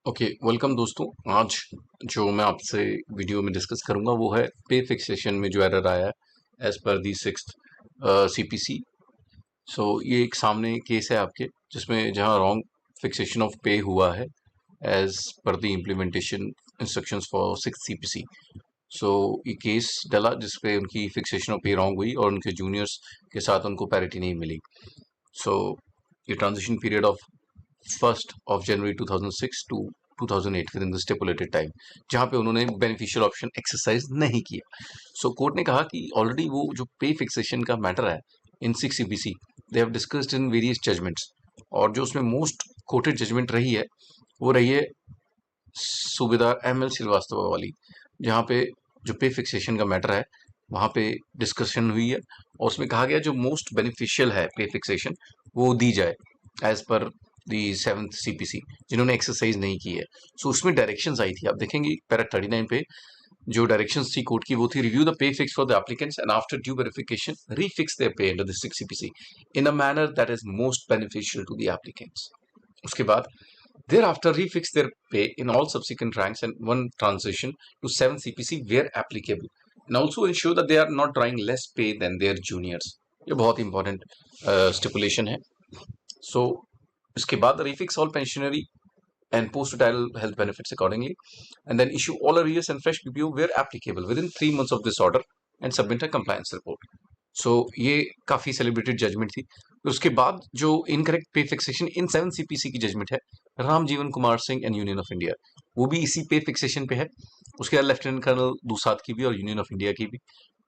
Okay, welcome दोस्तों। आज जो मैं आपसे वीडियो में डिस्कस करूंगा वो है पे फिक्सेशन में जो एरर आया है एज पर दी सिक्स्थ सीपीसी। सो ये एक सामने केस है आपके जिसमें जहां रॉन्ग फिक्सेशन ऑफ पे हुआ है as per the implementation instructions for six CPC. So ये केस डला जिसपे उनकी फिक्सेशन ऑफ पे रॉन्ग हुई और उनके जूनियर्स के साथ उनको पैरिटी नहीं मिली। सो ये transition period of 1st of January 2006 to 2008 within the stipulated time, जहां पे उन्होंने बेनिफिशियल ऑप्शन एक्सरसाइज नहीं किया। सो कोर्ट ने कहा कि ऑलरेडी वो जो पे फिक्सेशन का मैटर है in six CBC they have discussed in various judgments, और जो उसमें मोस्ट कोटेड जजमेंट रही है वो रही है सूबेदार एम एल श्रीवास्तव वाली, जहाँ पे जो पे फिक्सेशन का मैटर है वहाँ पे डिस्कशन हुई है और उसमें कहा गया जो मोस्ट बेनिफिशियल है पे फिक्सेशन वो दी जाए एज पर दी सेवंथ सीपीसी जिन्होंने एक्सरसाइज नहीं की है। सो उसमें डायरेक्शंस आई थी, आप देखेंगे पैरा 39 पे जो डायरेक्शंस थी कोर्ट की वो थी review the pay fix for the applicants and after due verification refix their pay under the six CPC in a manner that is most beneficial to the applicants. उसके बाद thereafter refix their pay in all subsequent ranks and one transition to 7 CPC where applicable, and also ensure that they are not drawing less pay than their juniors. ये बहुत important stipulation है। सो इसके बाद refix all pensionary and post-retiral health benefits accordingly, and then issue all arrears and fresh PPO where applicable within 3 months of this order and submit a compliance report. सो ये काफी celebrated judgement थी। उसके बाद जो incorrect पे fixation in seven CPC की judgement है राम जीवन Kumar Singh and union of India, वो भी इसी पे फिक्सेशन पे है। उसके बाद लेफ्टिनेंट कर्नल दुसाद की भी और यूनियन ऑफ इंडिया की भी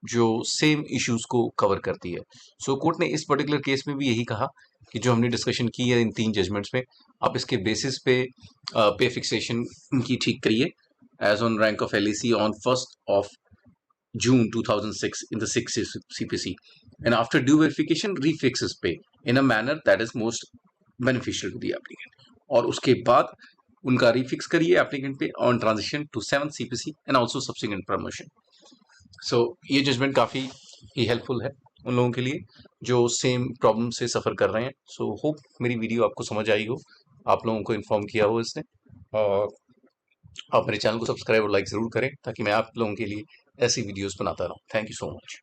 जो सेम इश्यूज को कवर करती है। सो कोर्ट ने इस पर्टिकुलर केस में भी यही कहा कि जो हमने डिस्कशन की है इन तीन जजमेंट्स में, आप इसके बेसिस पे फिक्सेशन की ठीक करिए as on rank of LEC on 1st of June 2006 in the 6th CPC, and after due verification refixes pay in a manner that is most beneficial to the applicant, और उसके बाद उनका refix करिए applicant pay on transition to 7th CPC and also subsequent promotion. So ये judgment काफी ही helpful है उन लोगों के लिए जो सेम प्रॉब्लम से सफर कर रहे हैं। सो होप मेरी वीडियो आपको समझ आई हो, आप लोगों को इन्फॉर्म किया हो इसने, और आप मेरे चैनल को सब्सक्राइब और लाइक ज़रूर करें ताकि मैं आप लोगों के लिए ऐसी वीडियोस बनाता रहूं। Thank you so much.